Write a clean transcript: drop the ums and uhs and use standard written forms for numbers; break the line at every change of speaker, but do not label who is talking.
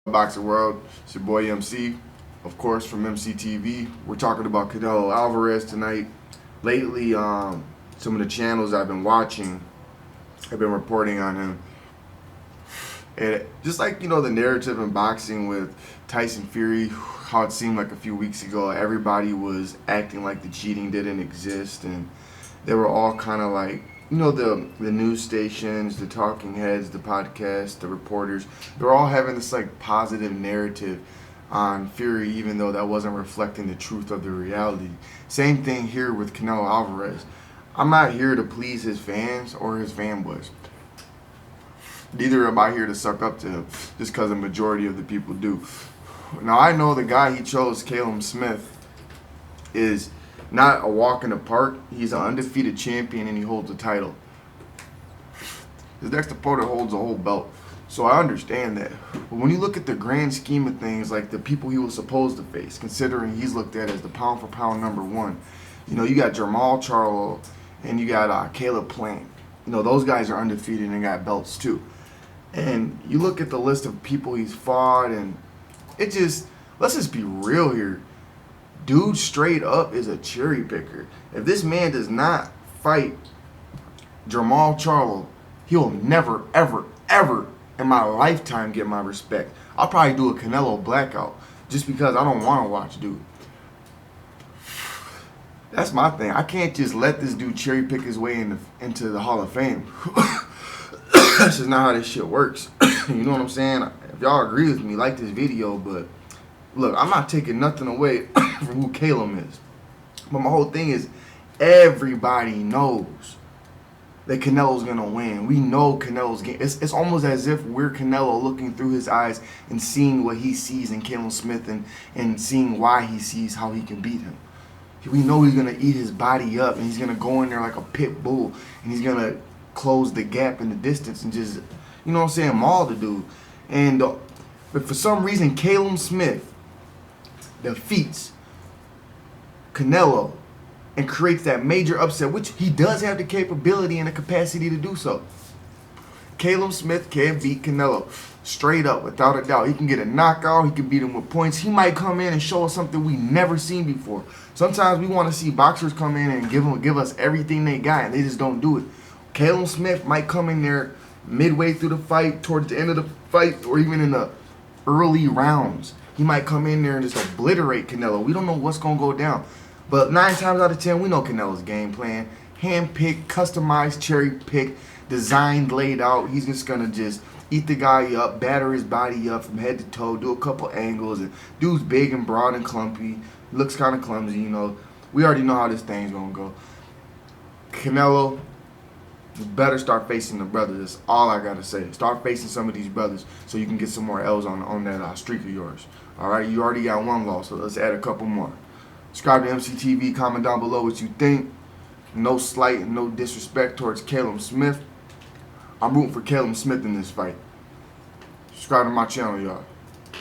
Boxing World. It's your boy MC, of course, from MCTV. We're talking about Canelo Alvarez tonight. Lately, some of the channels I've been watching have been reporting on him. And just like, the narrative in boxing with Tyson Fury, how it seemed like a few weeks ago, everybody was acting like the cheating didn't exist, and they were all kind of like, the news stations, the talking heads, the podcasts, the reporters, they're all having this like positive narrative on Fury, even though that wasn't reflecting the truth of the reality. Same thing here with Canelo Alvarez. I'm not here to please his fans or his fanboys. Neither am I here to suck up to him, just because the majority of the people do. Now, I know the guy he chose, Calum Smith, is not a walk in the park. He's an undefeated champion and he holds a title. His next opponent holds a whole belt. So I understand that. But when you look at the grand scheme of things, like the people he was supposed to face, considering he's looked at as the pound for pound number one, you got Jermall Charlo and you got Caleb. Those guys are undefeated and got belts too. And you look at the list of people he's fought, and let's just be real here. Dude straight up is a cherry picker. If this man does not fight Jermall Charlo, he'll never, ever, ever in my lifetime get my respect. I'll probably do a Canelo blackout just because I don't want to watch dude. That's my thing. I can't just let this dude cherry pick his way into the Hall of Fame. That's just not how this shit works. You know what I'm saying? If y'all agree with me, like this video, but look, I'm not taking nothing away from who Callum is. But my whole thing is, everybody knows that Canelo's going to win. We know Canelo's game. It's almost as if we're Canelo looking through his eyes and seeing what he sees in Calum Smith and seeing why he sees how he can beat him. We know he's going to eat his body up and he's going to go in there like a pit bull and he's going to close the gap in the distance and just, maul the dude. And but for some reason, Calum Smith defeats Canelo and creates that major upset, which he does have the capability and the capacity to do so. Calum Smith can beat Canelo straight up, without a doubt. He can get a knockout. He can beat him with points. He might come in and show us something we never seen before. Sometimes we want to see boxers come in and give us everything they got, and they just don't do it. Calum Smith might come in there midway through the fight, towards the end of the fight, or even in the early rounds. He might come in there and just obliterate Canelo. We don't know what's going to go down. But 9 times out of 10, we know Canelo's game plan. Hand-picked, customized, cherry-picked, designed, laid out. He's just going to just eat the guy up, batter his body up from head to toe, do a couple angles. And dude's big and broad and clumpy. Looks kind of clumsy, We already know how this thing's going to go. Canelo, you better start facing the brothers. That's all I got to say. Start facing some of these brothers so you can get some more L's on that streak of yours. All right? You already got one loss, so let's add a couple more. Subscribe to MCTV. Comment down below what you think. No slight and no disrespect towards Calum Smith. I'm rooting for Calum Smith in this fight. Subscribe to my channel, y'all.